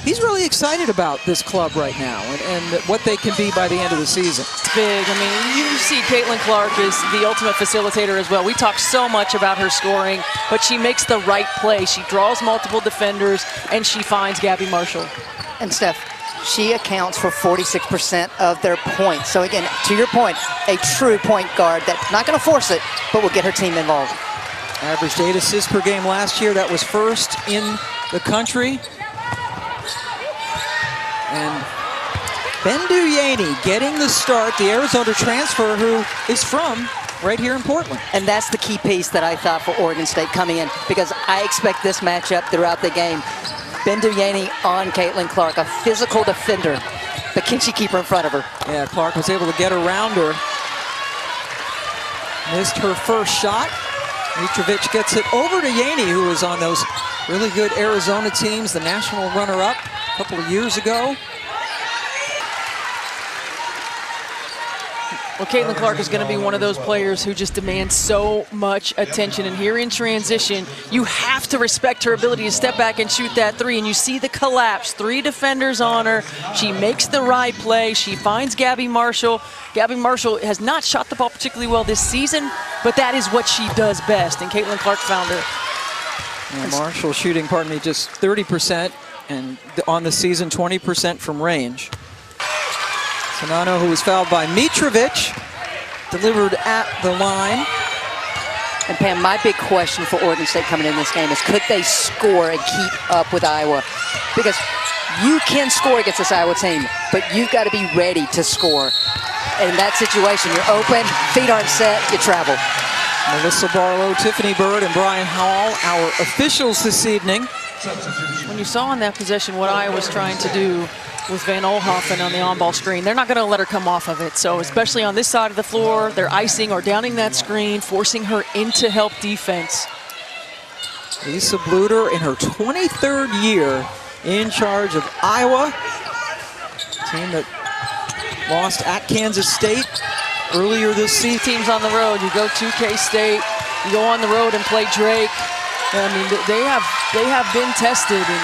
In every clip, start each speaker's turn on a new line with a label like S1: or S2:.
S1: he's really excited about this club right now and what they can be by the end of the season.
S2: It's big. I mean, you see Caitlin Clark is the ultimate facilitator as well. We talk so much about her scoring, but she makes the right play. She draws multiple defenders, and she finds Gabby Marshall.
S3: And Steph, she accounts for 46% of their points. So again, to your point, a true point guard that's not going to force it, but will get her team involved.
S1: Averaged 8 assists per game last year. That was first in the country. And Bendu Yaney getting the start, the Arizona transfer who is from right here in Portland.
S3: And that's the key piece that I thought for Oregon State coming in, because I expect this matchup throughout the game. Bendu Yaney on Caitlin Clark, a physical defender, but can she keep her in front of her?
S1: Yeah, Clark was able to get around her. Missed her first shot. Mitrovic gets it over to Yaney, who was on those really good Arizona teams, the national runner-up a couple of years ago.
S2: Well, Caitlin Clark is going to be one of those players who just demands so much attention. And here in transition, you have to respect her ability to step back and shoot that three. And you see the collapse, 3 defenders on her. She makes the right play. She finds Gabby Marshall. Gabby Marshall has not shot the ball particularly well this season, but that is what she does best. And Caitlin Clark found her.
S1: Yeah, Marshall shooting, just 30%, and on the season, 20% from range. Sonano, who was fouled by Mitrovic, delivered at the line.
S3: And Pam, my big question for Oregon State coming in this game is, could they score and keep up with Iowa? Because you can score against this Iowa team, but you've got to be ready to score. And in that situation, you're open, feet aren't set, you travel.
S1: Melissa Barlow, Tiffany Bird, and Brian Hall, our officials this evening.
S2: When you saw in that possession what Iowa was trying to do with Van Olhoffen on the on-ball screen, they're not going to let her come off of it. So especially on this side of the floor, they're icing or downing that screen, forcing her into help defense.
S1: Lisa Bluter in her 23rd year in charge of Iowa. Team that lost at Kansas State earlier this season.
S2: Teams on the road, you go to K-State, you go on the road and play Drake. I mean, they have been tested, and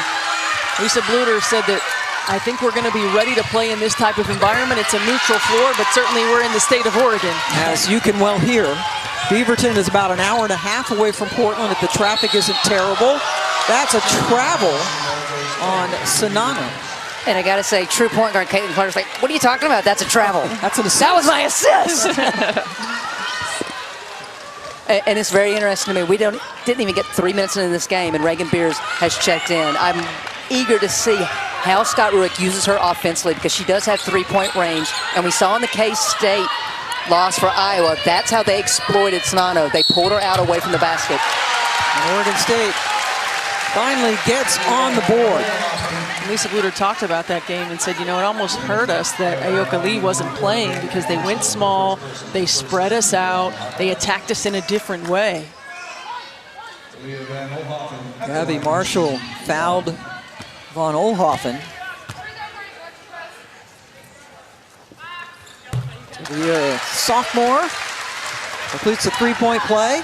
S2: Lisa Bluter said that, I think we're going to be ready to play in this type of environment. It's a neutral floor, but certainly we're in the state of Oregon.
S1: As you can well hear, Beaverton is about an hour and a half away from Portland if the traffic isn't terrible. That's a travel on Sonano.
S3: And I got to say, true point guard Caitlin Clark's like, what are you talking about? That's a travel.
S1: That's an assist.
S3: That was my assist. And it's very interesting to me. We didn't even get 3 minutes into this game, and Reagan Beers has checked in. I'm eager to see how Scott Rueck uses her offensively, because she does have 3-point range. And we saw in the K-State loss for Iowa, that's how they exploited Sonano. They pulled her out away from the basket.
S1: And Oregon State finally gets on the board.
S2: Lisa Bluter talked about that game and said, you know, it almost hurt us that Ayoka Lee wasn't playing, because they went small, they spread us out, they attacked us in a different way.
S1: Gabby Marshall fouled Von Olhoffen. The sophomore completes a 3-point play.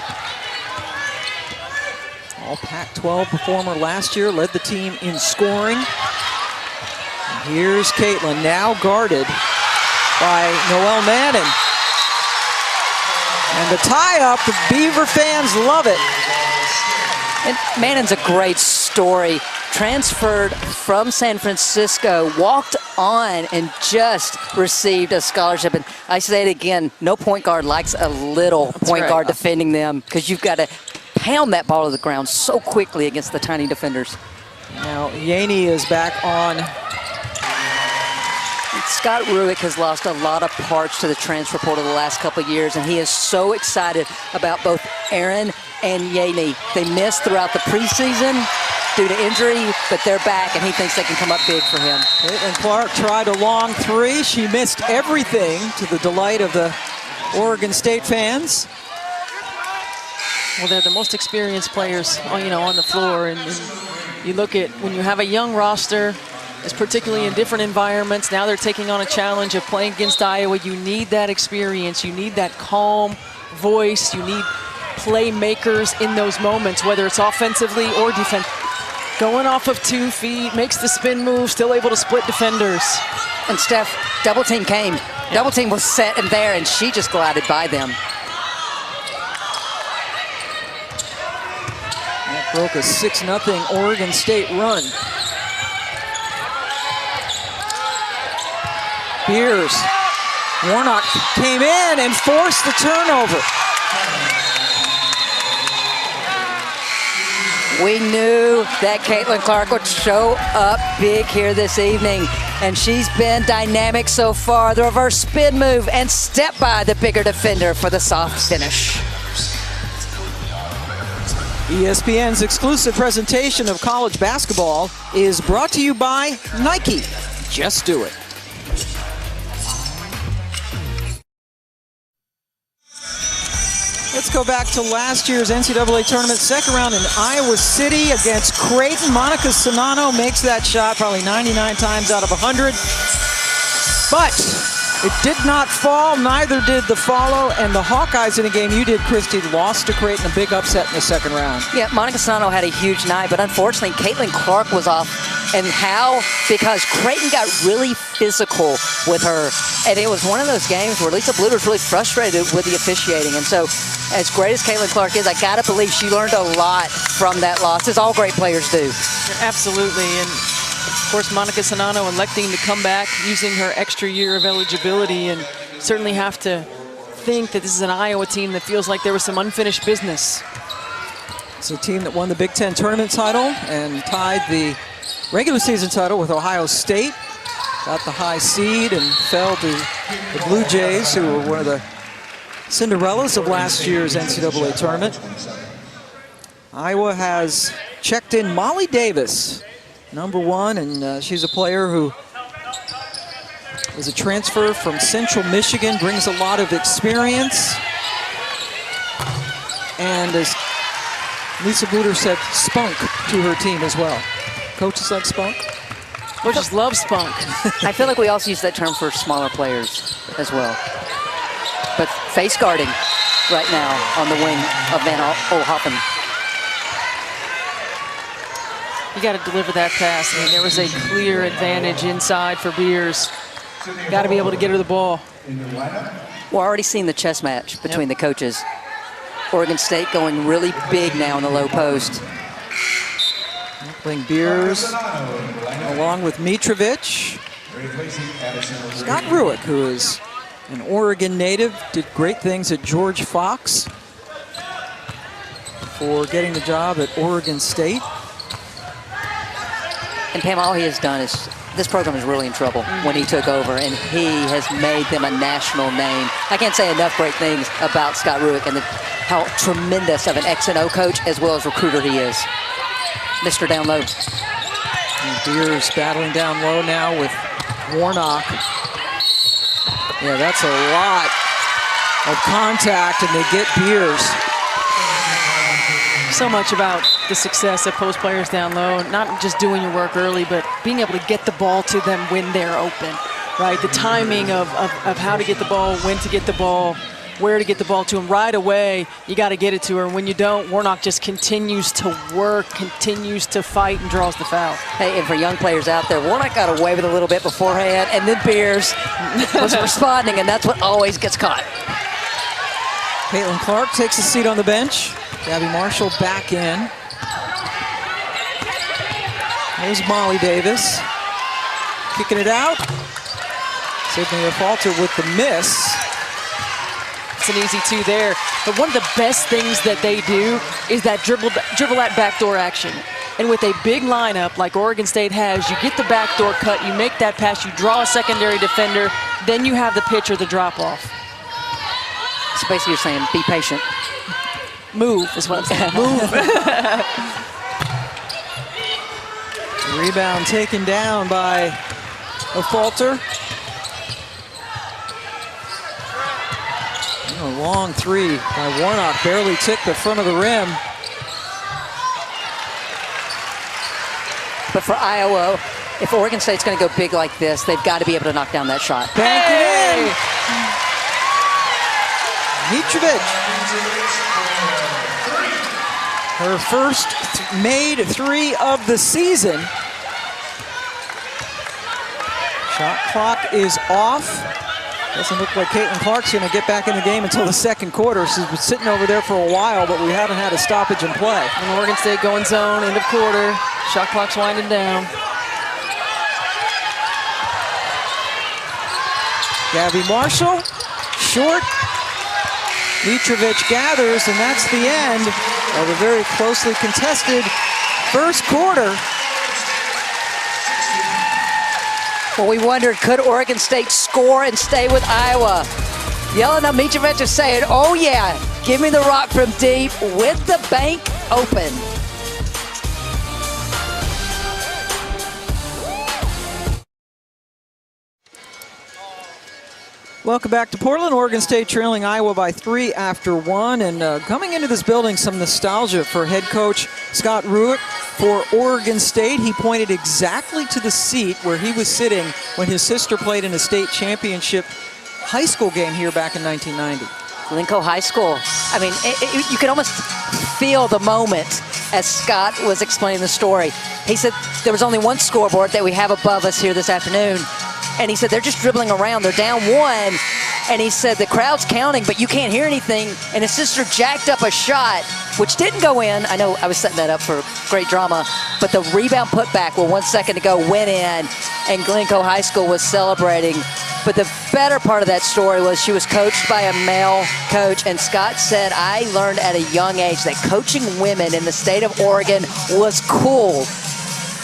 S1: All Pac-12 performer last year, led the team in scoring. And here's Caitlin, now guarded by Noelle Mannon. And the tie-up, the Beaver fans love it.
S3: And Mannon's a great story. Transferred from San Francisco, walked on, and just received a scholarship. And I say it again, no point guard likes a little point guard defending them, because you've got to pound that ball to the ground so quickly against the tiny defenders.
S1: Now Yaney is back on.
S3: Scott Rueck has lost a lot of parts to the transfer portal the last couple of years, and he is so excited about both Aaron and Yaney. They missed throughout the preseason due to injury, but they're back, and he thinks they can come up big for him.
S1: Caitlin Clark tried a long three. She missed everything, to the delight of the Oregon State fans.
S2: Well, they're the most experienced players, you know, on the floor, and you look at when you have a young roster, is particularly in different environments. Now they're taking on a challenge of playing against Iowa. You need that experience. You need that calm voice. You need playmakers in those moments, whether it's offensively or defensively. Going off of 2 feet, makes the spin move, still able to split defenders.
S3: And Steph, double team came. Yeah. Double team was set in there, and she just glided by them.
S1: That broke a 6-0 Oregon State run. Beers. Warnock came in and forced the turnover.
S3: We knew that Caitlin Clark would show up big here this evening, and she's been dynamic so far. The reverse spin move and step by the bigger defender for the soft finish.
S1: ESPN's exclusive presentation of college basketball is brought to you by Nike. Just do it. Let's go back to last year's NCAA tournament second round in Iowa City against Creighton. Monica Sonano makes that shot probably 99 times out of 100. But it did not fall, neither did the follow, and the Hawkeyes in a game you did, Christy, lost to Creighton, a big upset in the second round.
S3: Yeah, Monica Sonano had a huge night, but unfortunately Caitlin Clark was off. And how? Because Creighton got really physical with her. And it was one of those games where Lisa Bluder was really frustrated with the officiating. And so, as great as Caitlin Clark is, I gotta believe she learned a lot from that loss, as all great players do.
S2: Absolutely. And of course, Monica Sonano electing to come back using her extra year of eligibility, and certainly have to think that this is an Iowa team that feels like there was some unfinished business.
S1: It's a team that won the Big Ten tournament title and tied the regular season title with Ohio State. Got the high seed and fell to the Blue Jays, who were one of the Cinderellas of last year's NCAA tournament. Iowa has checked in Molly Davis, #1, and she's a player who is a transfer from Central Michigan, brings a lot of experience, and as Lisa Bluder said, spunk to her team as well. Coaches like spunk?
S2: Coaches love spunk.
S3: I feel like we also use that term for smaller players as well. But face guarding right now on the wing of Van Olhoffen.
S2: You got to deliver that pass. I mean, there was a clear advantage inside for Beers. Got to be able to get her the ball.
S3: We're already seeing the chess match between the coaches. Oregon State going really big now in the low post.
S1: Playing Beers along with Mitrovic. Scott Ruick, who is an Oregon native, did great things at George Fox before getting the job at Oregon State.
S3: And Pam, all he has done is, this program is really in trouble when he took over, and he has made them a national name. I can't say enough great things about Scott Ruick and how tremendous of an X&O coach as well as recruiter he is. Mr. Down low.
S1: And Beers battling down low now with Warnock. Yeah, that's a lot of contact, and they get Beers.
S2: So much about the success of post players down low, not just doing your work early, but being able to get the ball to them when they're open, right? The timing of how to get the ball, when to get the ball, where to get the ball to them right away. You got to get it to her. And when you don't, Warnock just continues to work, continues to fight, and draws the foul.
S3: Hey, and for young players out there, Warnock got away with a little bit beforehand, and then Beers was responding, and that's what always gets caught.
S1: Caitlin Clark takes a seat on the bench. Gabby Marshall back in. There's Molly Davis. Kicking it out. Sydney Falter with the miss.
S2: It's an easy 2 there. But one of the best things that they do is that dribble that backdoor action. And with a big lineup like Oregon State has, you get the backdoor cut, you make that pass, you draw a secondary defender, then you have the pitch or the drop off.
S3: So basically you're saying, be patient.
S2: Move is what I'm saying. Move.
S1: Rebound taken down by a Falter. A long 3 by Warnock, barely took the front of the rim.
S3: But for Iowa, if Oregon State's going to go big like this, they've got to be able to knock down that shot.
S1: Bank it in. Mitrovic. Her first made three of the season. Shot clock is off. Doesn't look like Caitlin Clark's going to get back in the game until the second quarter. She's been sitting over there for a while, but we haven't had a stoppage in play.
S2: And Oregon State going zone, end of quarter. Shot clock's winding down.
S1: Gabby Marshall, short. Mitrovic gathers, and that's the end of a very closely contested first quarter.
S3: Well, we wondered, could Oregon State score and stay with Iowa? Jelena Mitrovic is saying, oh yeah, give me the rock from deep with the bank open.
S1: Welcome back to Portland. Oregon State trailing Iowa by 3 after 1. And coming into this building, some nostalgia for head coach Scott Rueck for Oregon State. He pointed exactly to the seat where he was sitting when his sister played in a state championship high school game here back in 1990.
S3: Lincoln High School. I mean, you can almost feel the moment as Scott was explaining the story. He said there was only one scoreboard that we have above us here this afternoon. And he said they're just dribbling around. They're down 1. And he said the crowd's counting, but you can't hear anything. And his sister jacked up a shot, which didn't go in. I know I was setting that up for great drama. But the rebound putback with 1 second to go went in. And Glencoe High School was celebrating. But the better part of that story was she was coached by a male coach. And Scott said, I learned at a young age that coaching women in the state of Oregon was cool.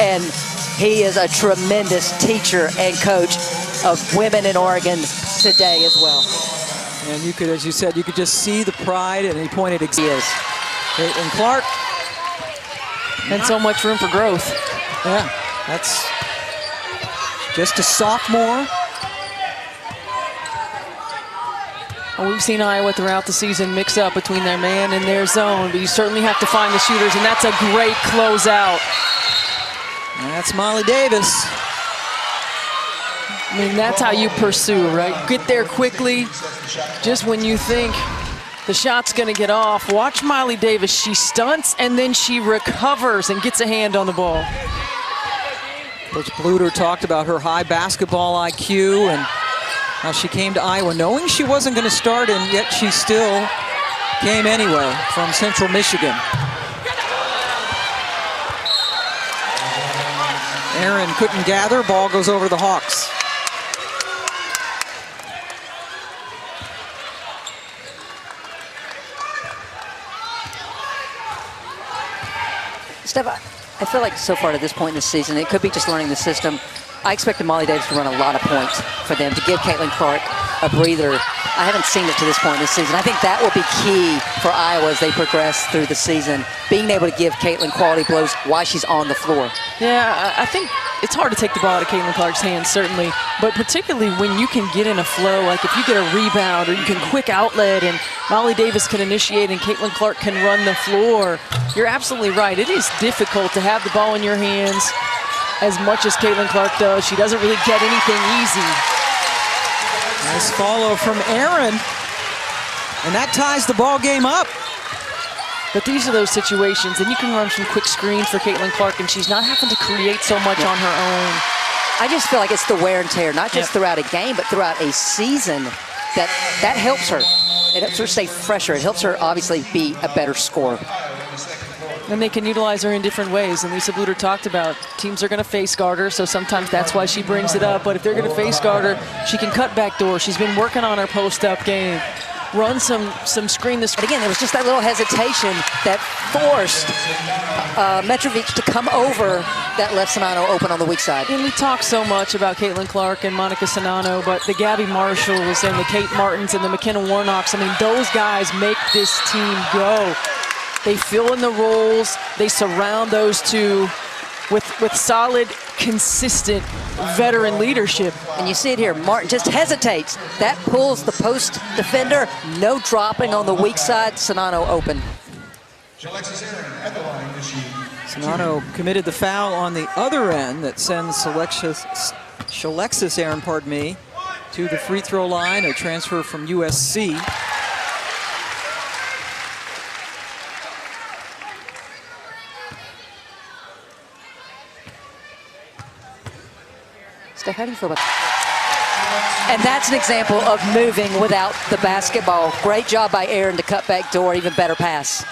S3: And he is a tremendous teacher and coach of women in Oregon today as well.
S1: And you could, as you said, you could just see the pride, and he pointed
S3: He is.
S1: Caitlin Clark.
S2: And so much room for growth.
S1: Yeah, that's just a sophomore.
S2: Well, we've seen Iowa throughout the season mix up between their man and their zone, but you certainly have to find the shooters, and that's a great closeout.
S1: That's Molly Davis.
S2: I mean, that's how you pursue, right? Get there quickly. Just when you think the shot's going to get off, watch Molly Davis. She stunts, and then she recovers and gets a hand on the ball.
S1: Coach Bluter talked about her high basketball IQ and how she came to Iowa knowing she wasn't going to start, and yet she still came anyway from Central Michigan. Aaron couldn't gather, ball goes over the Hawks.
S3: Steph, I feel like so far to this point in the season, it could be just learning the system. I expected Molly Davis to run a lot of points for them, to give Caitlin Clark a breather. I haven't seen it to this point in the season. I think that will be key for Iowa as they progress through the season, being able to give Caitlin quality blows while she's on the floor.
S2: Yeah, I think it's hard to take the ball out of Caitlin Clark's hands, certainly, but particularly when you can get in a flow, like if you get a rebound or you can quick outlet and Molly Davis can initiate and Caitlin Clark can run the floor, you're absolutely right. It is difficult to have the ball in your hands as much as Caitlin Clark does. She doesn't really get anything easy.
S1: Nice follow from Aaron, and that ties the ball game up.
S2: But these are those situations, and you can run some quick screens for Caitlin Clark, and she's not having to create so much on her own.
S3: I just feel like it's the wear and tear, not just throughout a game, but throughout a season, that helps her. It helps her stay fresher. It helps her obviously be a better scorer.
S2: And they can utilize her in different ways. And Lisa Bluter talked about teams are going to face guard her, so sometimes that's why she brings it up. But if they're going to face guard her, she can cut back door. She's been working on her post-up game. Run some screen this.
S3: But again, there was just that little hesitation that forced Mitrovic to come over that left Sonano open on the weak side.
S2: And we talk so much about Caitlin Clark and Monica Sonano, but the Gabby Marshalls and the Kate Martins and the McKenna Warnocks, I mean, those guys make this team go. They fill in the roles. They surround those two with solid, consistent veteran leadership.
S3: And you see it here. Martin just hesitates. That pulls the post defender. No dropping on the weak side. Sonano open.
S1: Sonano committed the foul on the other end that sends Shalexis Aaron, to the free throw line, a transfer from USC.
S3: Steph, how do you feel about that? And that's an example of moving without the basketball. Great job by Aaron to cut back door, even better pass.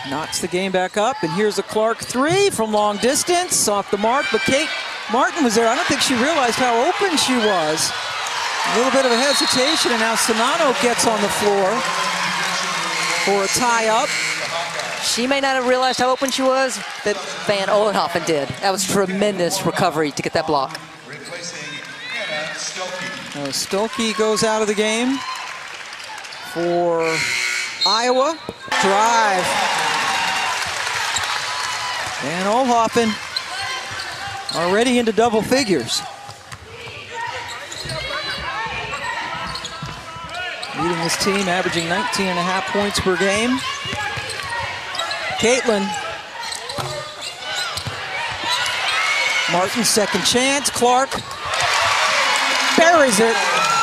S1: Knocks the game back up, and here's a Clark three from long distance, off the mark, but Kate Martin was there. I don't think she realized how open she was. A little bit of a hesitation, and now Sonano gets on the floor for a tie-up.
S3: She may not have realized how open she was, but Van Olenhoffen did. That was tremendous recovery to get that block.
S1: Stolke goes out of the game for Iowa. Drive. Van Olenhoffen already into double figures. Leading this team, averaging 19.5 points per game. Caitlin. Martin, second chance. Clark buries it.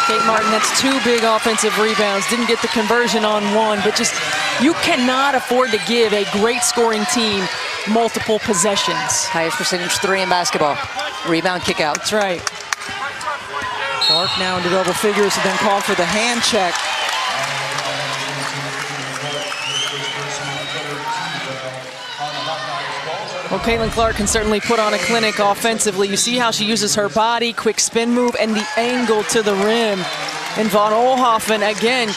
S2: Kate Martin, that's 2 big offensive rebounds. Didn't get the conversion on one, but just, you cannot afford to give a great scoring team multiple possessions.
S3: Highest percentage 3 in basketball. Rebound, kick out.
S2: That's right.
S1: Clark now into double figures and then called for the hand check.
S2: Well, Caitlin Clark can certainly put on a clinic offensively. You see how she uses her body, quick spin move, and the angle to the rim. And Van Olenhoffen, again,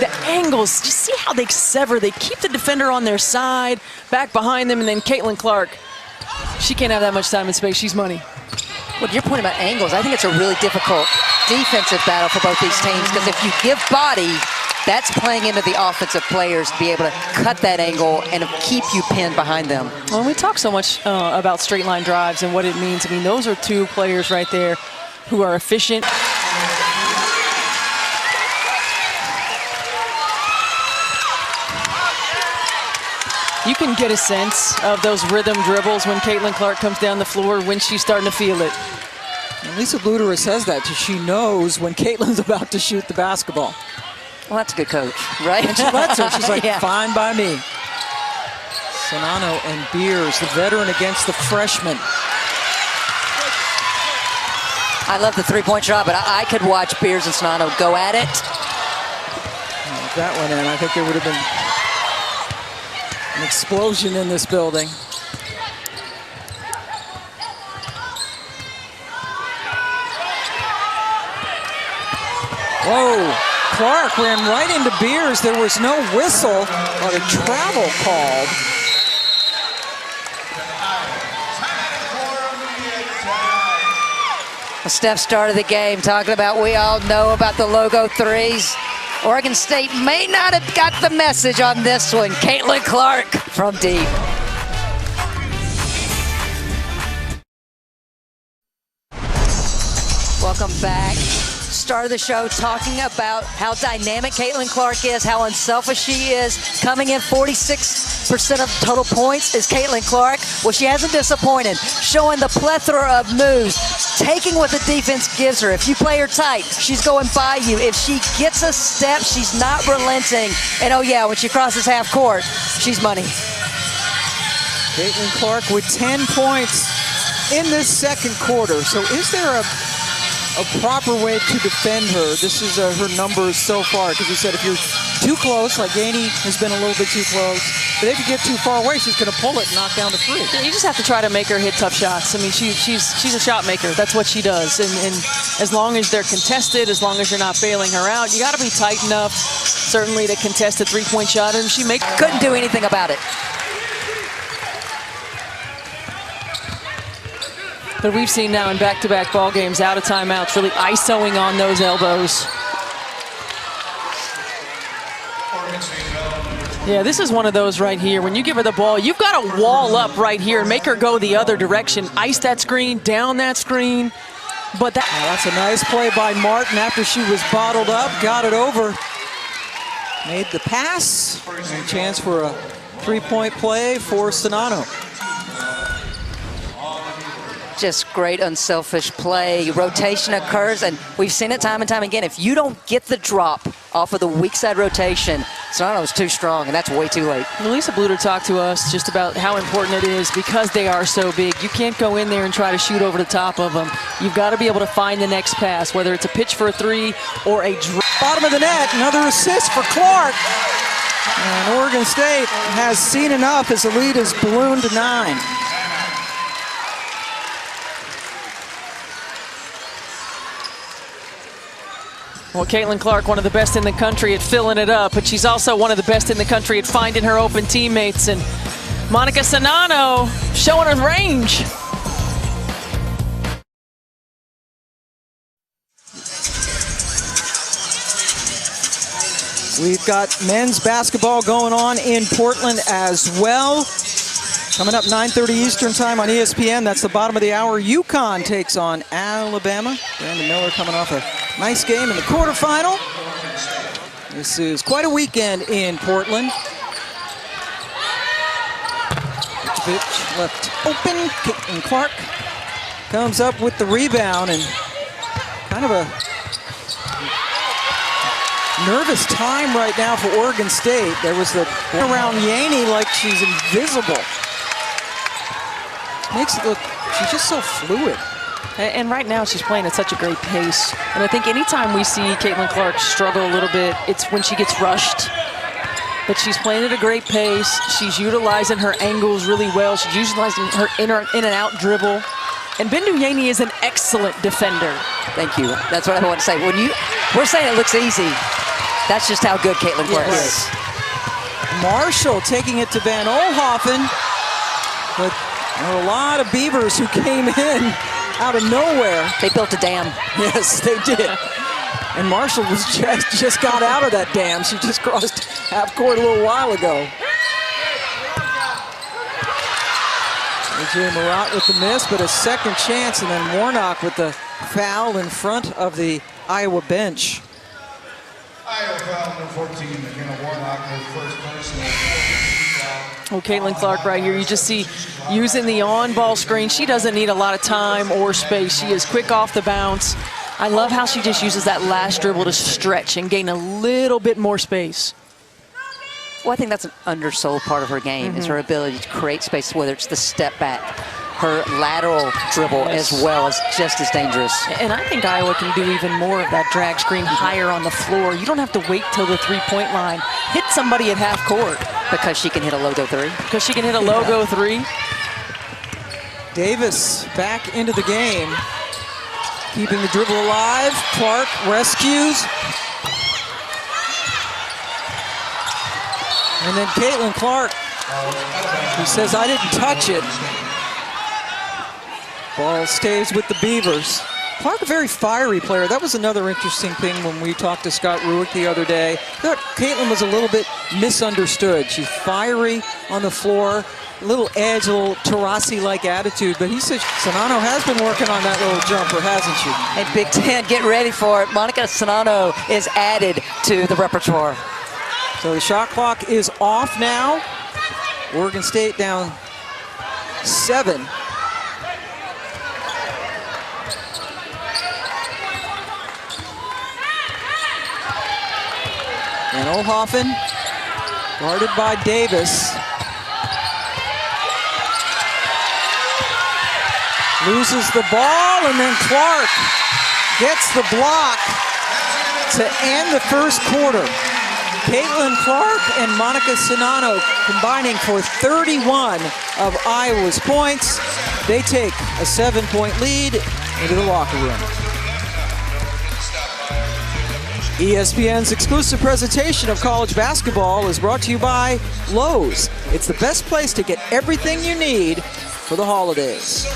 S2: the angles, just see how they sever. They keep the defender on their side, back behind them, and then Caitlin Clark, she can't have that much time and space. She's money.
S3: Well, your point about angles, I think it's a really difficult defensive battle for both these teams, because if you give body, that's playing into the offensive players to be able to cut that angle and keep you pinned behind them.
S2: Well, we talk so much about straight line drives and what it means. I mean, those are 2 players right there who are efficient. You can get a sense of those rhythm dribbles when Caitlin Clark comes down the floor, when she's starting to feel it.
S1: And Lisa Bluderer says that, she knows when Caitlin's about to shoot the basketball.
S3: Well, that's a good coach, right?
S1: And she lets her. She's like,
S3: yeah.
S1: Fine by me. Sonano and Beers, the veteran against the freshman.
S3: I love the 3-point shot, but I could watch Beers and Sonano go at it.
S1: If that went in, I think there would have been an explosion in this building. Whoa. Clark ran right into Beers. There was no whistle, but a travel called.
S3: Well, Steph started the game talking about, we all know about the logo threes. Oregon State may not have got the message on this one. Caitlin Clark from deep. Welcome back. Start of the show talking about how dynamic Caitlin Clark is, how unselfish she is. Coming in 46% of total points is Caitlin Clark. Well, she hasn't disappointed, showing the plethora of moves, taking what the defense gives her. If you play her tight, she's going by you. If she gets a step, she's not relenting. And oh yeah, when she crosses half court, she's money.
S1: Caitlin Clark with 10 points in this second quarter. So is there a proper way to defend her? This is her numbers so far, because we said if you're too close, like Gainey has been a little bit too close, but if you get too far away, she's going to pull it and knock down the 3.
S2: Yeah, you just have to try to make her hit tough shots. I mean, she's a shot maker. That's what she does. And as long as they're contested, as long as you're not bailing her out, you got to be tight enough, certainly, to contest a 3-point shot, and she
S3: couldn't do anything about it.
S2: But we've seen now in back-to-back ball games, out of timeouts, really isoing on those elbows. Yeah, this is one of those right here. When you give her the ball, you've got to wall up right here and make her go the other direction. Ice that screen, down that screen. But
S1: that's a nice play by Martin after she was bottled up, got it over. Made the pass, and a chance for a 3-point play for Sonano.
S3: Just great unselfish play. Rotation occurs, and we've seen it time and time again. If you don't get the drop off of the weak side rotation, Serrano was too strong, and that's way too late.
S2: Lisa Bluter talked to us just about how important it is because they are so big. You can't go in there and try to shoot over the top of them. You've got to be able to find the next pass, whether it's a pitch for a three or a drop.
S1: Bottom of the net, another assist for Clark. And Oregon State has seen enough as the lead has ballooned to 9.
S2: Well, Caitlin Clark, one of the best in the country at filling it up, but she's also one of the best in the country at finding her open teammates. And Monica Sanano showing her range.
S1: We've got men's basketball going on in Portland as well. Coming up 9:30 Eastern time on ESPN. That's the bottom of the hour. UConn takes on Alabama. Brandon Miller coming off a nice game in the quarterfinal. This is quite a weekend in Portland. Pitch left open. Caitlin Clark comes up with the rebound, and kind of a nervous time right now for Oregon State. There was the around Yaney like she's invisible. Makes it look, she's just so fluid.
S2: And right now she's playing at such a great pace. And I think anytime we see Caitlin Clark struggle a little bit, it's when she gets rushed. But she's playing at a great pace. She's utilizing her angles really well. She's utilizing her in and out dribble. And Bindu Yaney is an excellent defender.
S3: Thank you. That's what I want to say. We're saying it looks easy. That's just how good Caitlin Clark is.
S1: Marshall taking it to Van Olhoffen, but there were a lot of Beavers who came in out of nowhere.
S3: They built a dam.
S1: Yes, they did. And Marshall was just got out of that dam. She just crossed half court a little while ago. AJ Marat with the miss, but a second chance, and then Warnock with the foul in front of the Iowa bench.
S4: Iowa foul number 14, McKenna Warnock, her first personal.
S2: Oh, Caitlin Clark right here. You just see using the on-ball screen. She doesn't need a lot of time or space. She is quick off the bounce. I love how she just uses that last dribble to stretch and gain a little bit more space.
S3: Well, I think that's an undersold part of her game, is her ability to create space, whether it's the step back. Her lateral dribble as well is just as dangerous.
S2: And I think Iowa can do even more of that drag screen higher on the floor. You don't have to wait till the three-point line. Hit somebody at half court.
S3: Because she can hit a logo three.
S2: Because she can hit a logo three.
S1: Davis back into the game. Keeping the dribble alive. Clark rescues. And then Caitlin Clark, who says, I didn't touch it. Ball stays with the Beavers. Clark, a very fiery player. That was another interesting thing when we talked to Scott Ruick the other day. I thought Caitlin was a little bit misunderstood. She's fiery on the floor, a little edge, a little Taurasi-like attitude, but he said Sanano has been working on that little jumper, hasn't she?
S3: Hey, Big Ten, get ready for it. Monica Sanano is added to the repertoire.
S1: So the shot clock is off now. Oregon State down 7. And Olhoffen, guarded by Davis. Loses the ball, and then Clark gets the block to end the first quarter. Caitlin Clark and Monica Sanano combining for 31 of Iowa's points. They take a 7-point lead into the locker room. ESPN's exclusive presentation of college basketball is brought to you by Lowe's. It's the best place to get everything you need for the holidays.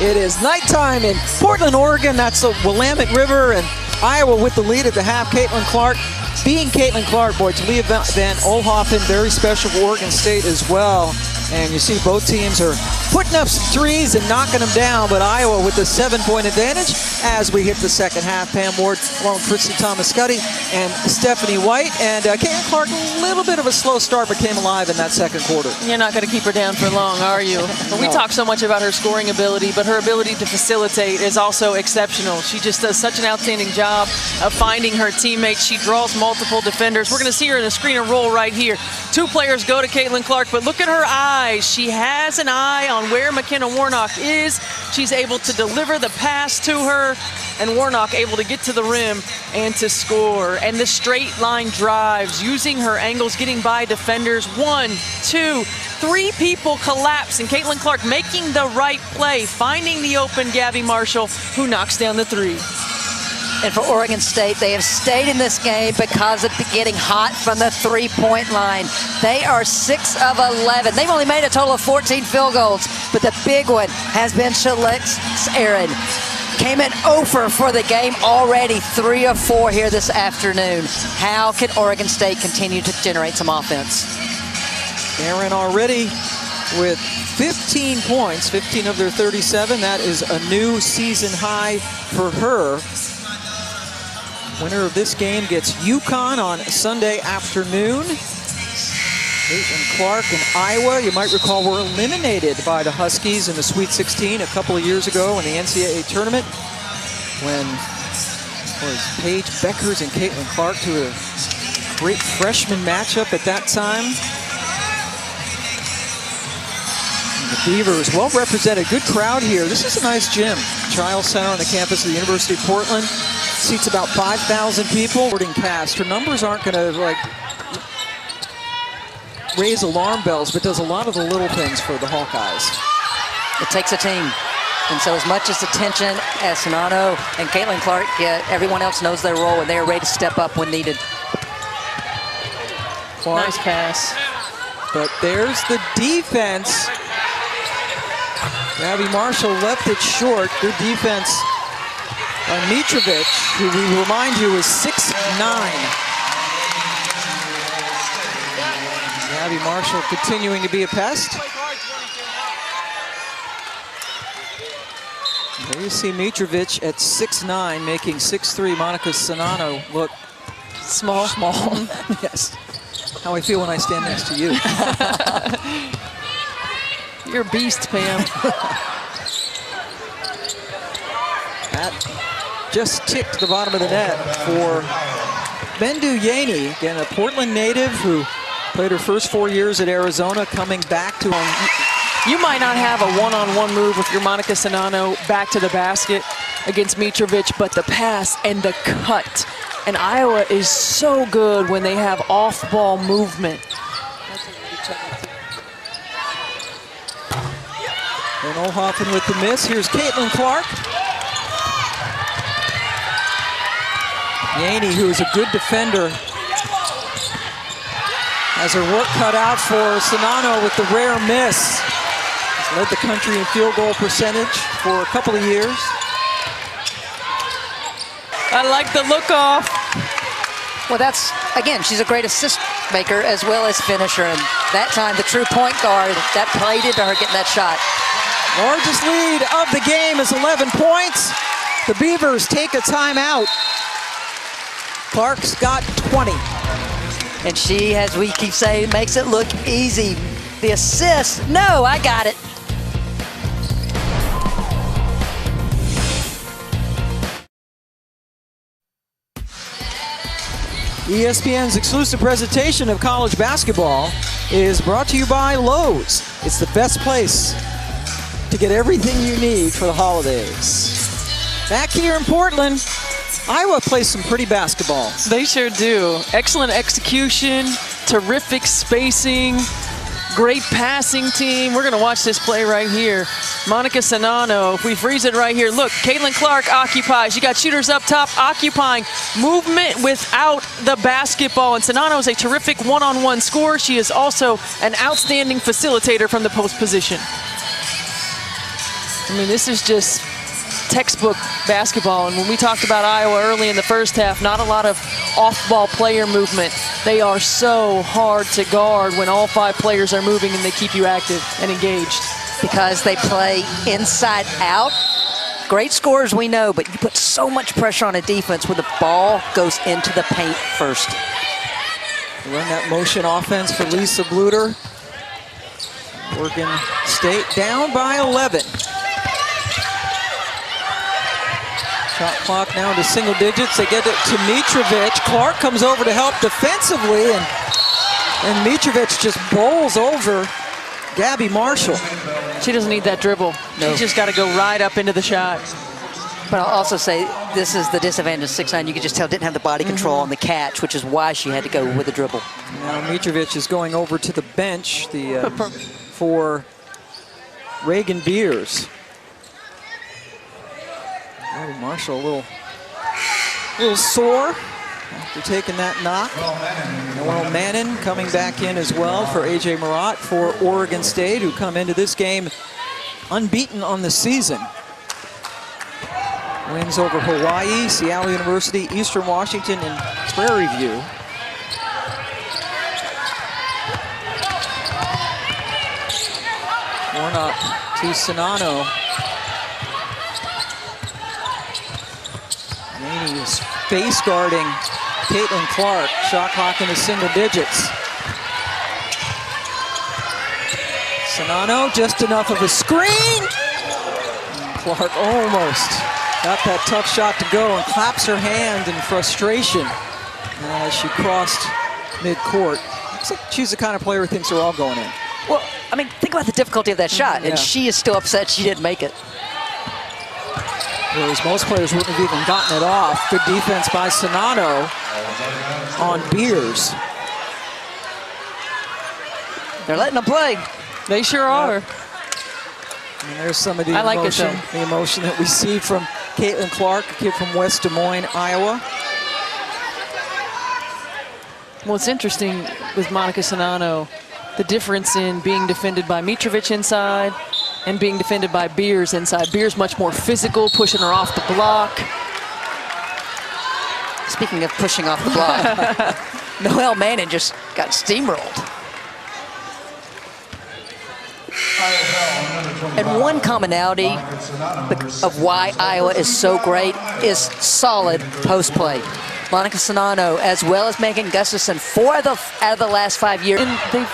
S1: It is nighttime in Portland, Oregon. That's the Willamette River, and Iowa with the lead at the half. Caitlin Clark being Caitlin Clark, boy. Talia Van Olhoffen, very special for Oregon State as well. And you see both teams are putting up some threes and knocking them down, but Iowa with the 7-point advantage as we hit the second half. Pam Ward along with Christy Thomas-Scuddy and Stephanie White. And Caitlin Clark, a little bit of a slow start, but came alive in that second quarter.
S2: You're not going to keep her down for long, are you? We talk so much about her scoring ability, but her ability to facilitate is also exceptional. She just does such an outstanding job of finding her teammates. She draws multiple defenders. We're going to see her in a screen and roll right here. Two players go to Caitlin Clark, but look at her eyes. She has an eye on where McKenna Warnock is. She's able to deliver the pass to her, and Warnock able to get to the rim and to score. And the straight line drives, using her angles, getting by defenders. 1, 2, 3 people collapse, and Caitlin Clark making the right play, finding the open Gabby Marshall, who knocks down the three.
S3: And for Oregon State, they have stayed in this game because of getting hot from the three-point line. They are 6 of 11. They've only made a total of 14 field goals, but the big one has been Shalex Aaron. Came in 0 for the game already, 3 of 4 here this afternoon. How can Oregon State continue to generate some offense?
S1: Aaron already with 15 points, 15 of their 37. That is a new season high for her. Winner of this game gets UConn on Sunday afternoon. Caitlin Clark and Iowa, you might recall, were eliminated by the Huskies in the Sweet 16 a couple of years ago in the NCAA tournament when it was Paige Beckers and Caitlin Clark to a great freshman matchup at that time. And the Beavers, well represented, good crowd here. This is a nice gym. Child Center on the campus of the University of Portland. Seats about 5,000 people. Cast. Her numbers aren't going to raise alarm bells, but does a lot of the little things for the Hawkeyes.
S3: It takes a team. And so as much as attention as Sonano and Caitlin Clark get, everyone else knows their role and they are ready to step up when needed.
S1: Clark,
S2: nice pass.
S1: But there's the defense. Gabby Marshall left it short. Good defense on Mitrovic, who we remind you is 6'9". Gabby Marshall continuing to be a pest. There you see Mitrovic at 6'9", making 6'3". Monica Sonano look
S2: small.
S1: Yes. How I feel when I stand next to you.
S2: You're a beast, Pam.
S1: That just ticked the bottom of the net for Bendu Yaney, again a Portland native who played her first 4 years at Arizona, coming back to
S2: You might not have a one-on-one move with your Monica Sonano back to the basket against Mitrovic, but the pass and the cut. And Iowa is so good when they have off-ball movement.
S1: And Olhoffen with the miss. Here's Caitlin Clark. Yaney, who is a good defender, has her work cut out for Sonano with the rare miss. Has led the country in field goal percentage for a couple of years.
S2: I like the look off.
S3: Well, that's, again, she's a great assist maker as well as finisher. And that time, the true point guard, that played into her getting that shot.
S1: Largest lead of the game is 11 points. The Beavers take a timeout. Clark's got 20.
S3: And she, as we keep saying, makes it look easy. The assist, no, I got it.
S1: ESPN's exclusive presentation of college basketball is brought to you by Lowe's. It's the best place to get everything you need for the holidays. Back here in Portland, Iowa plays some pretty basketball.
S2: They sure do. Excellent execution, terrific spacing, great passing team. We're going to watch this play right here. Monica Sonano, if we freeze it right here, look, Caitlin Clark occupies. You got shooters up top occupying. Movement without the basketball. And Sonano is a terrific one-on-one scorer. She is also an outstanding facilitator from the post position. I mean, this is just textbook basketball. And when we talked about Iowa early in the first half, not a lot of off-ball player movement. They are so hard to guard when all 5 players are moving and they keep you active and engaged.
S3: Because they play inside out. Great scorers, we know, but you put so much pressure on a defense when the ball goes into the paint first.
S1: Run that motion offense for Lisa Bluter. Oregon State down by 11. Shot clock now into single digits. They get it to Mitrovic. Clark comes over to help defensively, and Mitrovic just bowls over Gabby Marshall.
S2: She doesn't need that dribble.
S3: No.
S2: She's just got to go right up into the shot.
S3: But I'll also say this is the disadvantage of 6'9". You could just tell didn't have the body control on the catch, which is why she had to go with the dribble.
S1: Now Mitrovic is going over to the bench for Reagan Beers. Gabby Marshall a little sore after taking that knock. Noelle Mannon coming back in as well for A.J. Murat for Oregon State, who come into this game unbeaten on the season. Wins over Hawaii, Seattle University, Eastern Washington, and Prairie View. Warnock to Sonano. Laney is face guarding Caitlin Clark. Shot clock into single digits. Sonano just enough of a screen. Clark almost got that tough shot to go and claps her hand in frustration as she crossed midcourt. Looks like she's the kind of player who thinks they're all going in.
S3: Well, I mean, think about the difficulty of that shot, and she is still upset she didn't make it.
S1: Whereas most players wouldn't have even gotten it off. Good defense by Sonano on Beers.
S3: They're letting them play.
S2: They sure are.
S1: And there's some of the emotion that we see from Caitlin Clark, a kid from West Des Moines, Iowa.
S2: Well, it's interesting with Monica Sonano, the difference in being defended by Mitrovic inside and being defended by Beers inside. Beers much more physical, pushing her off the block.
S3: Speaking of pushing off the block, Noelle Mannon just got steamrolled. And one commonality of why Iowa is so great is solid post play. Monica Sonano, as well as Megan Gustafson, 4 out of the last 5 years.
S2: And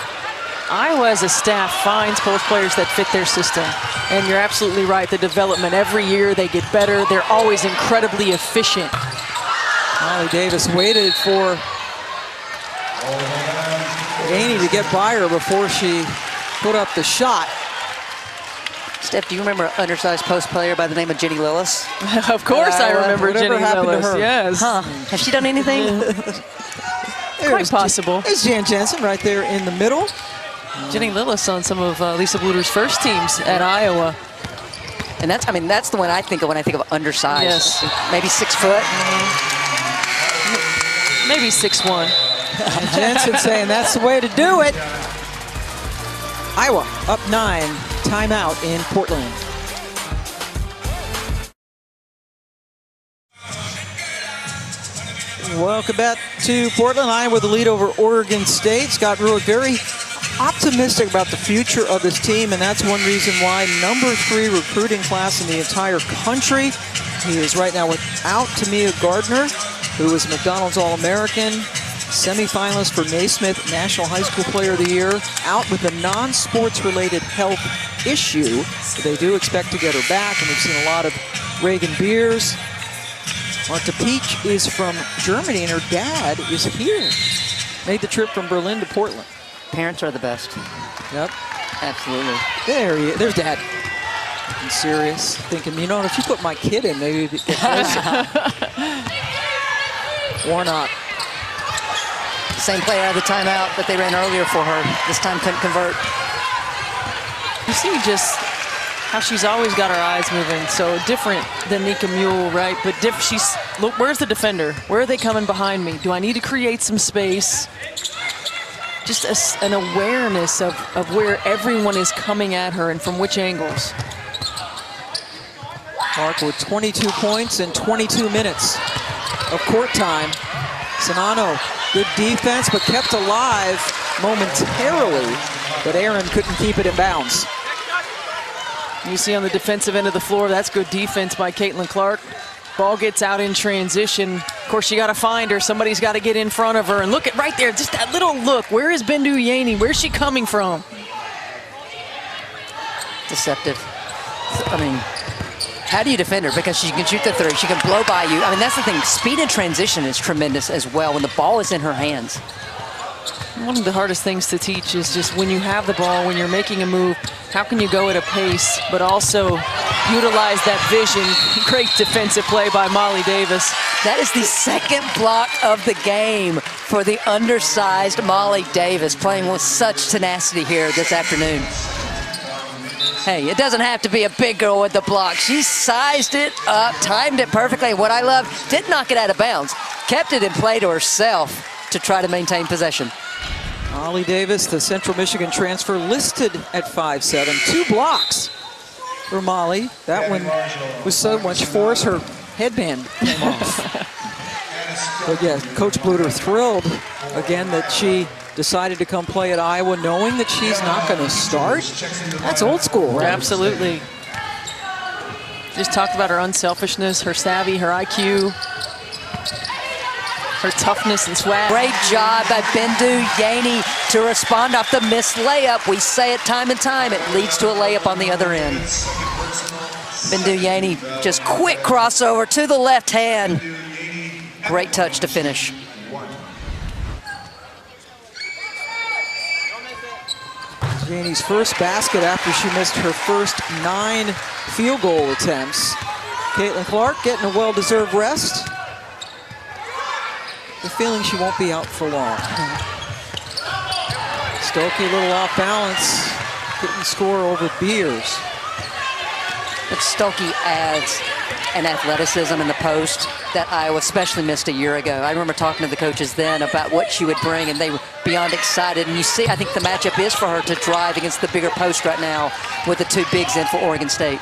S2: Iowa as a staff finds post players that fit their system. And you're absolutely right, the development, every year they get better. They're always incredibly efficient.
S1: Molly Davis waited for Amy to get by her before she put up the shot.
S3: Steph, do you remember an undersized post player by the name of Jenny Lillis?
S2: Of course I remember Jenny Lillis, yes.
S3: Huh. Has she done anything?
S2: Quite possible.
S1: There's Jan Jensen right there in the middle.
S2: Jenny Lillis on some of Lisa Bluter's first teams at Iowa.
S3: And that's the one I think of when I think of undersized.
S2: Yes.
S3: Maybe 6 foot.
S2: Maybe 6'1".
S1: Jensen saying that's the way to do it. Iowa up 9, timeout in Portland. Welcome back to Portland. Iowa with the lead over Oregon State. Scott Rueck very optimistic about the future of this team, and that's one reason why #3 recruiting class in the entire country. He is right now without Tamia Gardner, who was McDonald's All-American, semifinalist for Naismith National High School Player of the Year, out with a non-sports related health issue. They do expect to get her back, and we've seen a lot of Reagan Beers. Marta Peach is from Germany, and her dad is here. Made the trip from Berlin to Portland.
S3: Parents are the best.
S1: Yep.
S3: Absolutely.
S1: There he is. There's Dad. I'm serious. Thinking, you know, if you put my kid in, maybe it'd get closer. Warnock.
S3: Same player out of the timeout that they ran earlier for her. This time couldn't convert.
S2: You see just how she's always got her eyes moving. So different than Nika Mule, right? But she's, look, where's the defender? Where are they coming behind me? Do I need to create some space? Just an awareness of where everyone is coming at her and from which angles.
S1: Clark with 22 points in 22 minutes of court time. Sonano Good defense, but kept alive momentarily. But Aaron couldn't keep it in bounds.
S2: You see on the defensive end of the floor, that's good defense by Caitlin Clark. Ball gets out in transition. Of course, you got to find her. Somebody's got to get in front of her. And look at right there, just that little look. Where is Bindu Yaney? Where's she coming from?
S3: Deceptive. I mean, how do you defend her? Because she can shoot the three. She can blow by you. I mean, that's the thing. Speed in transition is tremendous as well when the ball is in her hands.
S2: One of the hardest things to teach is just when you have the ball, when you're making a move, how can you go at a pace, but also utilize that vision? Great defensive play by Molly Davis.
S3: That is the second block of the game for the undersized Molly Davis, playing with such tenacity here this afternoon. Hey, it doesn't have to be a big girl with the block. She sized it up, timed it perfectly. What I love, didn't knock it out of bounds, kept it in play to herself to try to maintain possession.
S1: Molly Davis, the Central Michigan transfer, listed at 5'7", 2 blocks for Molly. That one was so much force, her headband came off. But yeah, Coach Bluter thrilled again that she decided to come play at Iowa knowing that she's not going to start. That's old school, right?
S2: Absolutely. Just talked about her unselfishness, her savvy, her IQ, her toughness and swag.
S3: Great job by Bindu Yaney to respond off the missed layup. We say it time and time, it leads to a layup on the other end. Bindu Yaney, just quick crossover to the left hand. Great touch to finish.
S1: Yaney's first basket after she missed her first 9 field goal attempts. Caitlin Clark getting a well-deserved rest. The feeling she won't be out for long. Stokey a little off balance. Couldn't score over Beers.
S3: But Stokey adds an athleticism in the post that Iowa especially missed a year ago. I remember talking to the coaches then about what she would bring, and they were beyond excited. And you see, I think the matchup is for her to drive against the bigger post right now with the 2 bigs in for Oregon State.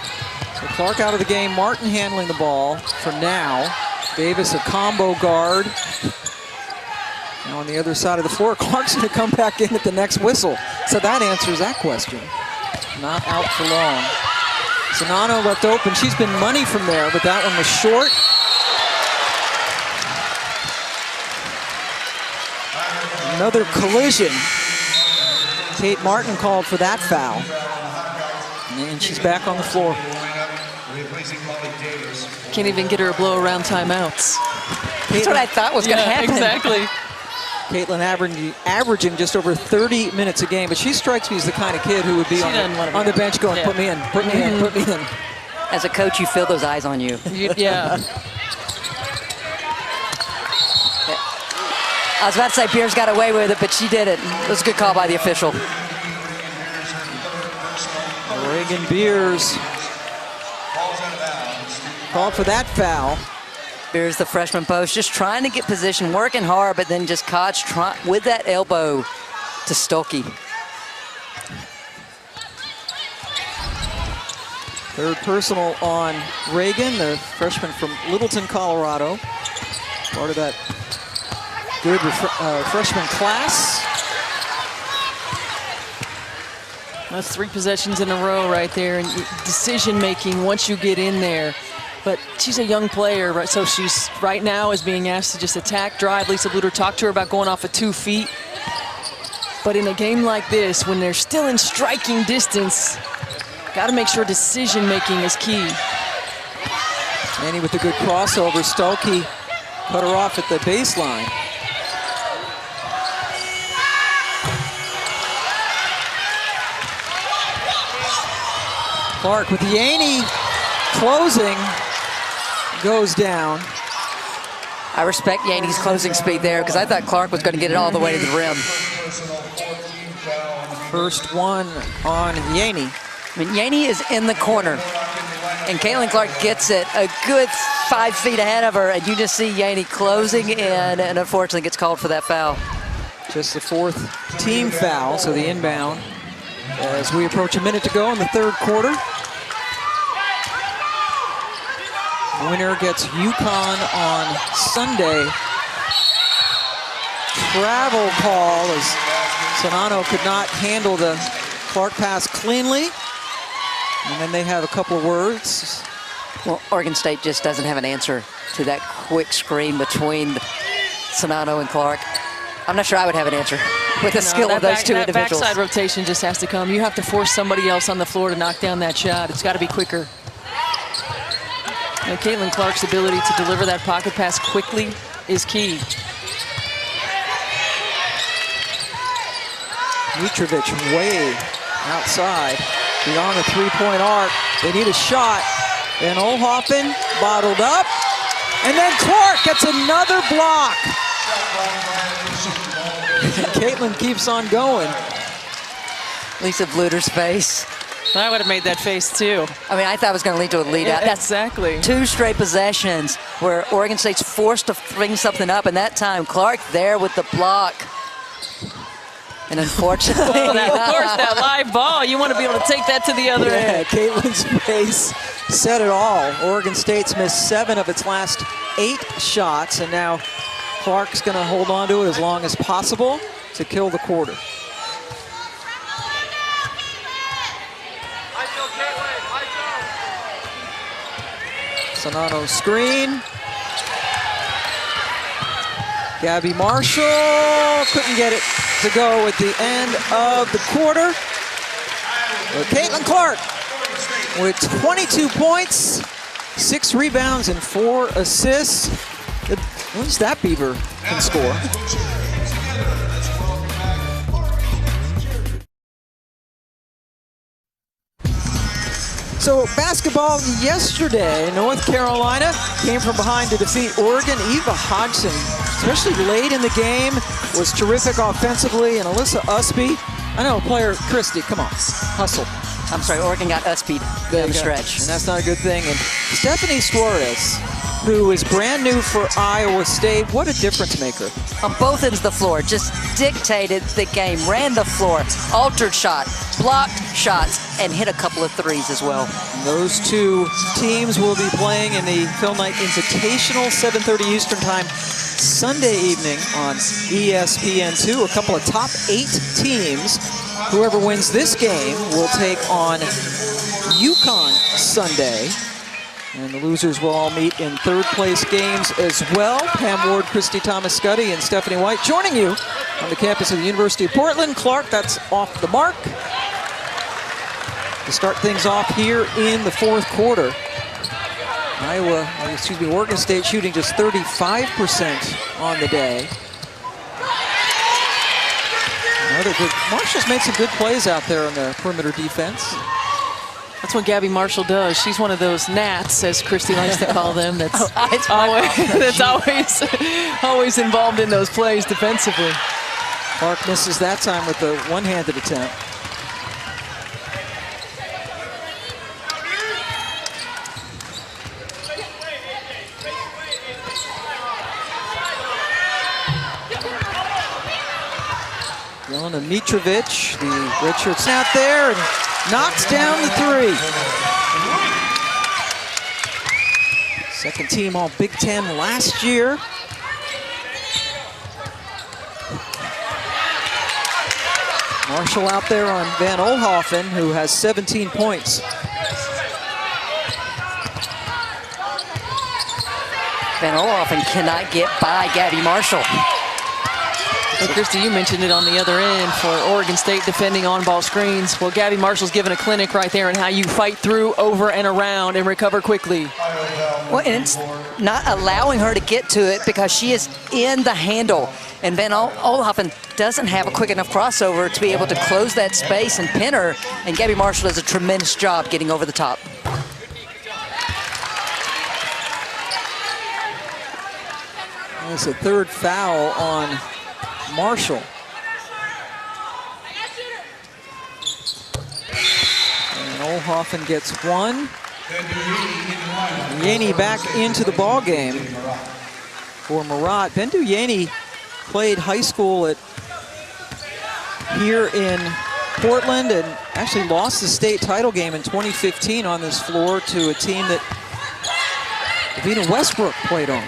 S1: So Clark out of the game. Martin handling the ball for now. Davis a combo guard. Now on the other side of the floor, Clark's going to come back in at the next whistle. So that answers that question. Not out for long. Zanano left open. She's been money from there, but that one was short. Another collision. Kate Martin called for that foul. And she's back on the floor.
S2: Can't even get her a blow around timeouts.
S3: That's what I thought was going to happen.
S2: Exactly.
S1: Caitlin averaging just over 30 minutes a game, but she strikes me as the kind of kid who would be on the bench going, put me in, put me in, put me in.
S3: As a coach, you feel those eyes on you.
S2: Yeah.
S3: I was about to say Beers got away with it, but she did it. It was a good call by the official.
S1: Reagan Beers called for that foul.
S3: Beers, the freshman post, just trying to get position, working hard, but then just caught with that elbow to Stokey.
S1: Third personal on Reagan, the freshman from Littleton, Colorado. Part of that good freshman class.
S2: That's 3 possessions in a row right there, and decision making once you get in there. But she's a young player, right? So she's right now is being asked to just attack, drive. Lisa Bluter talked to her about going off of 2 feet. But in a game like this, when they're still in striking distance, got to make sure decision making is key.
S1: Annie with a good crossover. Stokey cut her off at the baseline. Clark with the Yaney closing. Goes down.
S3: I respect Yaney's closing speed there because I thought Clark was going to get it all the way to the rim.
S1: First one on Yaney.
S3: I mean, Yaney is in the corner, and Caitlin Clark gets it a good 5 feet ahead of her, and you just see Yaney closing in, and unfortunately gets called for that foul.
S1: Just the 4th team foul, so the inbound as we approach a minute to go in the 3rd quarter. Winner gets UConn on Sunday. travel call as Sonano could not handle the Clark pass cleanly. And then they have a couple of words.
S3: Well, Oregon State just doesn't have an answer to that quick screen between Sonano and Clark. I'm not sure I would have an answer with the skill of those two individuals.
S2: That backside rotation just has to come. You have to force somebody else on the floor to knock down that shot. It's got to be quicker. And Caitlin Clark's ability to deliver that pocket pass quickly is key.
S1: Mitrovic way outside, beyond the three-point arc. They need a shot. Van Olhoffen bottled up. And then Clark gets another block. Caitlin keeps on going.
S3: Lisa Bluder's face.
S2: I would have made that face too.
S3: I mean, I thought it was going to lead to a lead out. That's
S2: exactly.
S3: 2 straight possessions where Oregon State's forced to bring something up, and that time Clark there with the block. And unfortunately,
S2: of course, that live ball, you want to be able to take that to the other end.
S1: Caitlin's face said it all. Oregon State's missed 7 of its last 8 shots, and now Clark's going to hold on to it as long as possible to kill the quarter. Sonano screen. Gabby Marshall couldn't get it to go at the end of the quarter. But Caitlin Clark with 22 points, 6 rebounds, and 4 assists. At least that Beaver can score. So basketball yesterday, North Carolina came from behind to defeat Oregon. Eva Hodgson, especially late in the game, was terrific offensively. And Alyssa Usby, I know player Christy, come on, hustle.
S3: I'm sorry, Oregon got Usby down the stretch.
S1: And that's not a good thing. And Stephanie Suarez, who is brand new for Iowa State, what a difference maker.
S3: On both ends of the floor, just dictated the game, ran the floor, altered shot, blocked shots, and hit a couple of threes as well.
S1: And those 2 teams will be playing in the Phil Knight Invitational, 7:30 Eastern Time, Sunday evening on ESPN2. A couple of top 8 teams. Whoever wins this game will take on UConn Sunday. And the losers will all meet in 3rd place games as well. Pam Ward, Christy Thomas-Scuddy, and Stephanie White joining you on the campus of the University of Portland. Clark, that's off the mark. To start things off here in the 4th quarter. Oregon State shooting just 35% on the day. Marshall's made some good plays out there on the perimeter defense.
S2: That's what Gabby Marshall does. She's one of those gnats, as Christy likes to call them. That's always involved in those plays defensively.
S1: Clark misses that time with the one-handed attempt. Jelena Mitrovic, the redshirt's out there and knocks down the 3. Second team all Big Ten last year. Marshall out there on Van Olhoffen, who has 17 points.
S3: Van Olhoffen cannot get by Gabby Marshall.
S2: Well, Christy, you mentioned it on the other end for Oregon State defending on-ball screens. Well, Gabby Marshall's given a clinic right there on how you fight through, over, and around and recover quickly.
S3: Well, and it's not allowing her to get to it because she is in the handle. And Van Olhoffen doesn't have a quick enough crossover to be able to close that space and pin her. And Gabby Marshall does a tremendous job getting over the top.
S1: That's a 3rd foul on Marshall. And Olhoffen gets 1. Yaney back into the ball game for Marat. Bendu Yaney played high school here in Portland and actually lost the state title game in 2015 on this floor to a team that Davina Westbrook played on.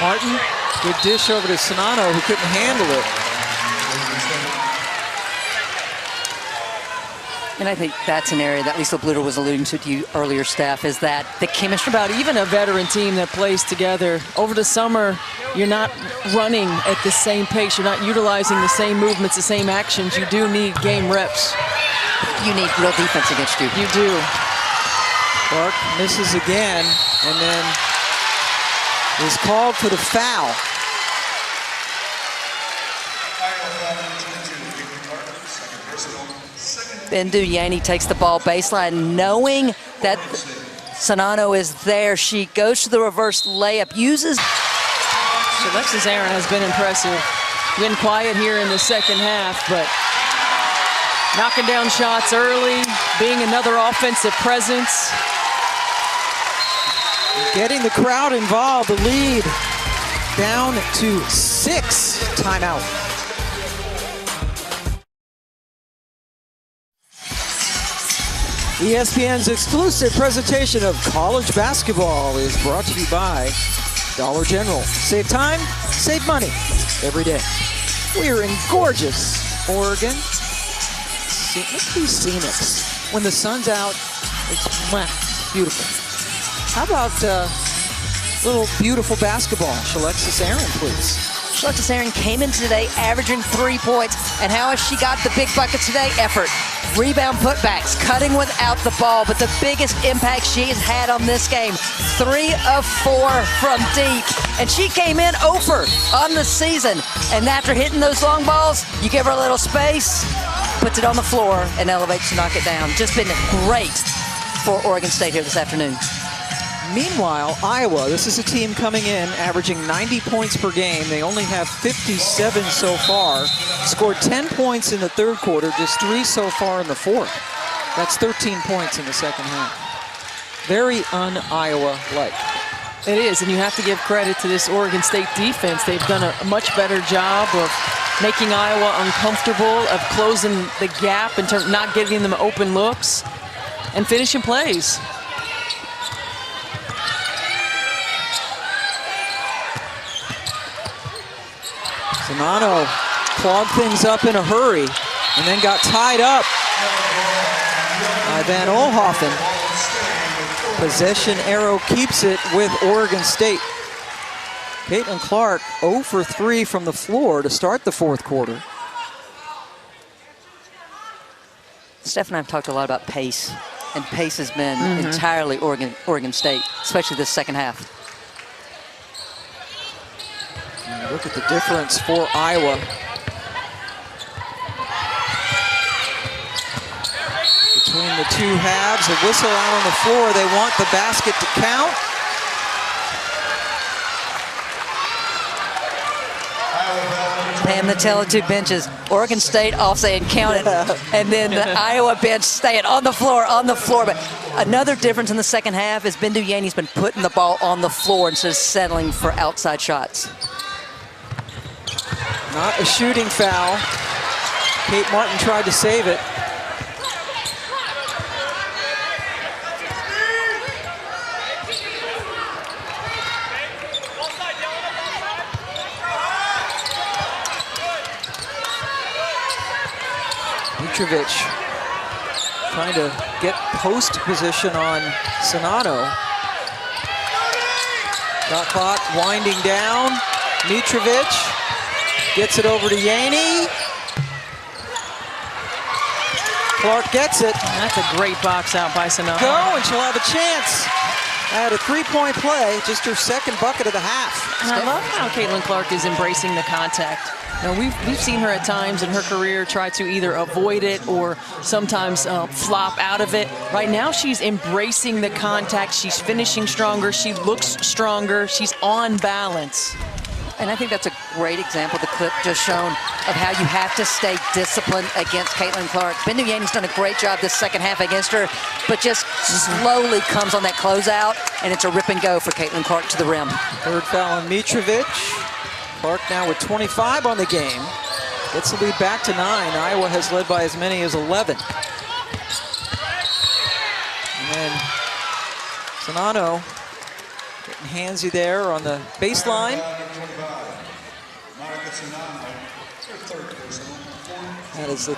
S1: Martin, good dish over to Sonano, who couldn't handle it.
S3: And I think that's an area that Lisa Bluter was alluding to you earlier, Steph, is that the chemistry.
S2: About even a veteran team that plays together. Over the summer, you're not running at the same pace. You're not utilizing the same movements, the same actions. You do need game reps.
S3: You need real defense against you.
S2: You do.
S1: Clark misses again, and then is called for the foul.
S3: Bindu Yanni takes the ball baseline, knowing that Sonano is there. She goes to the reverse layup, uses.
S2: So Alexis Aaron has been impressive. Been quiet here in the second half, but knocking down shots early, being another offensive presence.
S1: Getting the crowd involved, the lead down to 6. Timeout. ESPN's exclusive presentation of college basketball is brought to you by Dollar General. Save time, save money every day. We're in gorgeous Oregon. Look at these scenics. When the sun's out, it's beautiful. How about little beautiful basketball? Alexis Aaron, please.
S3: Alexis Aaron came in today averaging 3 points. And how has she got the big buckets today? Effort. Rebound putbacks, cutting without the ball. But the biggest impact she has had on this game, 3 of 4 from deep. And she came in over on the season. And after hitting those long balls, you give her a little space, puts it on the floor, and elevates to knock it down. Just been great for Oregon State here this afternoon.
S1: Meanwhile, Iowa, this is a team coming in, averaging 90 points per game. They only have 57 so far. Scored 10 points in the third quarter, just 3 so far in the fourth. That's 13 points in the second half. Very un-Iowa-like.
S2: It is, and you have to give credit to this Oregon State defense. They've done a much better job of making Iowa uncomfortable, of closing the gap in terms of not giving them open looks, and finishing plays.
S1: Sonano clogged things up in a hurry and then got tied up by Van Olhoffen. Possession arrow keeps it with Oregon State. Caitlin Clark 0 for 3 from the floor to start the fourth quarter.
S3: Steph and I have talked a lot about pace, and pace has been entirely Oregon State, especially this second half.
S1: Look at the difference for Iowa. Between the two halves, a whistle out on the floor. They want the basket to count.
S3: Pam the tell of two benches. Oregon State off saying count it, and then the Iowa bench staying on the floor. But another difference in the second half is Bindu Yanni's been putting the ball on the floor instead of settling for outside shots.
S1: Not a shooting foul. Kate Martin tried to save it. Mitrovic trying to get post position on Sonano. Shot clock winding down. Mitrovic gets it over to Yanni. Clark gets it.
S2: That's a great box out by Sonano.
S1: Go, and she'll have a chance at a three-point play, just her second bucket of the half.
S2: And I love how Caitlin Clark is embracing the contact. Now, we've seen her at times in her career try to either avoid it or sometimes flop out of it. Right now, she's embracing the contact. She's finishing stronger. She looks stronger. She's on balance.
S3: And I think that's a great example, the clip just shown, of how you have to stay disciplined against Caitlin Clark. Bindu Yanni's done a great job this second half against her, but just slowly comes on that closeout, and it's a rip and go for Caitlin Clark to the rim.
S1: Third foul on Mitrovic. Clark now with 25 on the game. Gets the lead back to 9. Iowa has led by as many as 11. And then Sonano handsy there on the baseline. That is the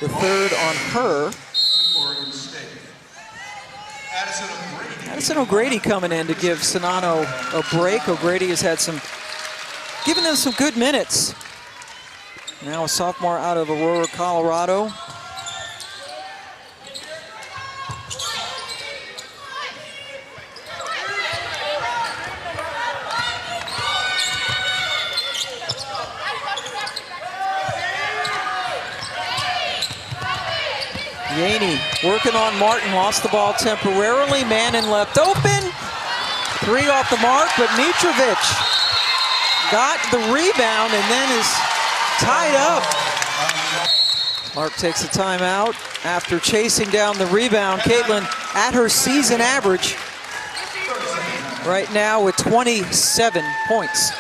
S1: third on her. Addison O'Grady coming in to give Sonano a break. O'Grady has had given them some good minutes. Now a sophomore out of Aurora, Colorado. Yaney working on Martin, lost the ball temporarily. Mannon left open. 3 off the mark, but Mitrovic got the rebound and then is tied up. Clark takes a timeout after chasing down the rebound. Caitlin at her season average right now with 27 points.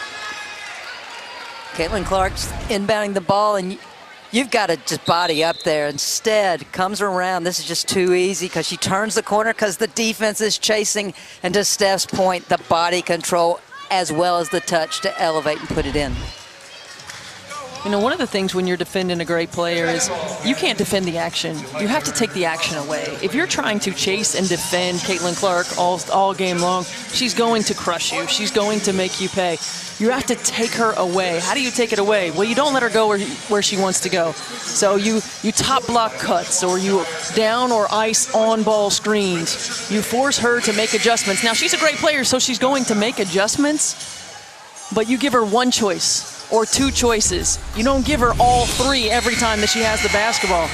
S3: Caitlin Clark's inbounding the ball, and you've got to just body up there. Instead, comes around. This is just too easy because she turns the corner because the defense is chasing. And to Steph's point, the body control as well as the touch to elevate and put it in.
S2: You know, one of the things when you're defending a great player is you can't defend the action. You have to take the action away. If you're trying to chase and defend Caitlin Clark all game long, she's going to crush you. She's going to make you pay. You have to take her away. How do you take it away? Well, you don't let her go where she wants to go. So you top block cuts, or you down or ice on ball screens. You force her to make adjustments. Now, she's a great player, so she's going to make adjustments, but you give her one choice or 2 choices. You don't give her all 3 every time that she has the basketball.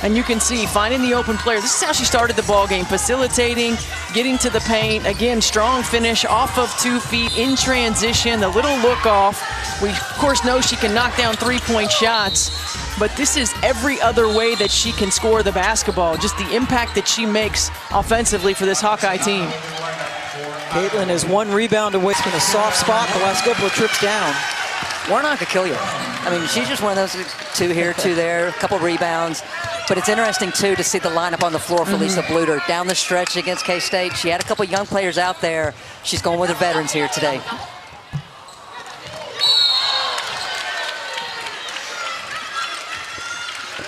S2: And you can see, finding the open player. This is how she started the ball game, facilitating, getting to the paint. Again, strong finish off of 2 feet in transition, the little look off. We, of course, know she can knock down 3-point shots, but this is every other way that she can score the basketball, just the impact that she makes offensively for this Hawkeye team.
S1: Caitlin is 1 rebound away. It's been a soft spot the last couple of trips down.
S3: Warnock could kill you. I mean, she's just one of those 2 here, 2 there, a couple rebounds. But it's interesting, too, to see the lineup on the floor for Lisa Bluder. Down the stretch against K-State, she had a couple young players out there. She's going with her veterans here today.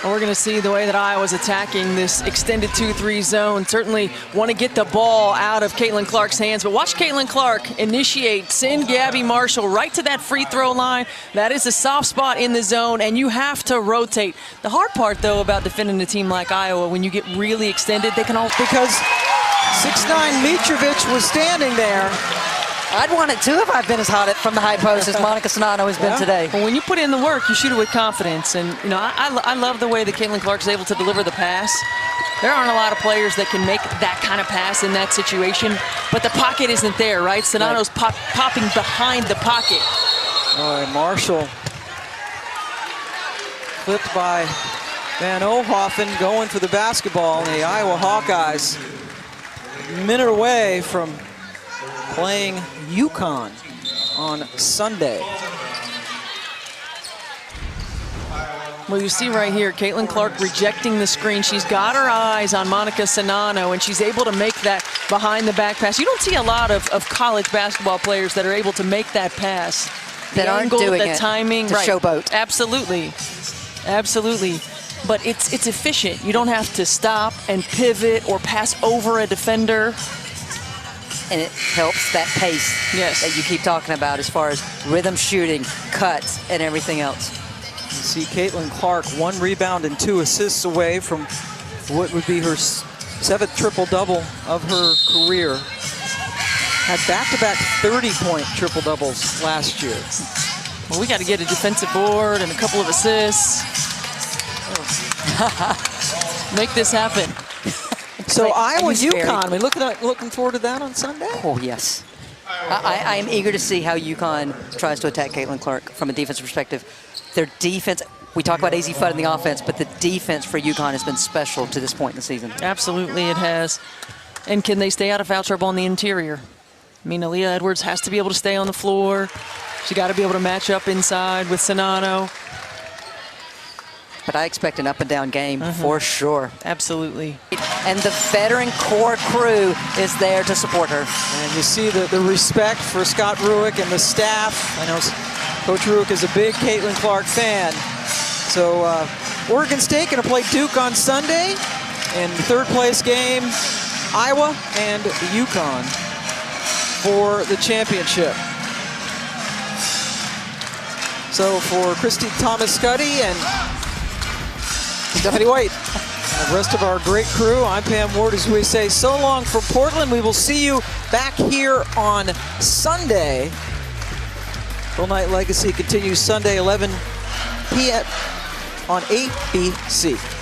S2: We're going to see the way that Iowa's attacking this extended 2-3 zone. Certainly want to get the ball out of Caitlin Clark's hands, but watch Caitlin Clark initiate, send Gabby Marshall right to that free throw line. That is a soft spot in the zone, and you have to rotate. The hard part, though, about defending a team like Iowa, when you get really extended, they can all...
S1: Because 6'9" Mitrovic was standing there.
S3: I'd want it, too, if I've been as hot from the high post as Monica Sonano has been today.
S2: Well, when you put in the work, you shoot it with confidence. And, you know, I love the way that Caitlin Clark is able to deliver the pass. There aren't a lot of players that can make that kind of pass in that situation, but the pocket isn't there, right? Sonano's popping behind the pocket.
S1: Oh, Marshall flipped by Van Ohoffen, going for the basketball, and the Iowa Hawkeyes a minute away from playing UConn on Sunday.
S2: Well, you see right here, Caitlin Clark rejecting the screen. She's got her eyes on Monica Sonano, and she's able to make that behind-the-back pass. You don't see a lot of college basketball players that are able to make that pass.
S3: That aren't doing
S2: the timing,
S3: to showboat.
S2: Absolutely, absolutely. But it's efficient. You don't have to stop and pivot or pass over a defender.
S3: And it helps that pace that you keep talking about as far as rhythm shooting, cuts, and everything else.
S1: You see Caitlin Clark 1 rebound and 2 assists away from what would be her 7th triple-double of her career. Had back-to-back 30-point triple-doubles last year.
S2: Well, we got to get a defensive board and a couple of assists. Make this happen.
S1: So Iowa, UConn, we looking forward to that on Sunday?
S3: Oh, yes. I am eager to see how UConn tries to attack Caitlin Clark from a defensive perspective. Their defense, we talk about AZ Fudd in the offense, but the defense for UConn has been special to this point in the season.
S2: Absolutely, it has. And can they stay out of foul trouble on the interior? I mean, Aaliyah Edwards has to be able to stay on the floor. She got to be able to match up inside with Sonano.
S3: but I expect an up-and-down game for sure.
S2: Absolutely.
S3: And the veteran core crew is there to support her.
S1: And you see the respect for Scott Ruick and the staff. I know Coach Ruick is a big Caitlin Clark fan. So Oregon State going to play Duke on Sunday. And the third place game, Iowa and UConn for the championship. So for Christy Thomas-Scuddy and Stephanie White, and the rest of our great crew, I'm Pam Ward, as we say so long from Portland. We will see you back here on Sunday. Full Night Legacy continues Sunday, 11 p.m. on ABC.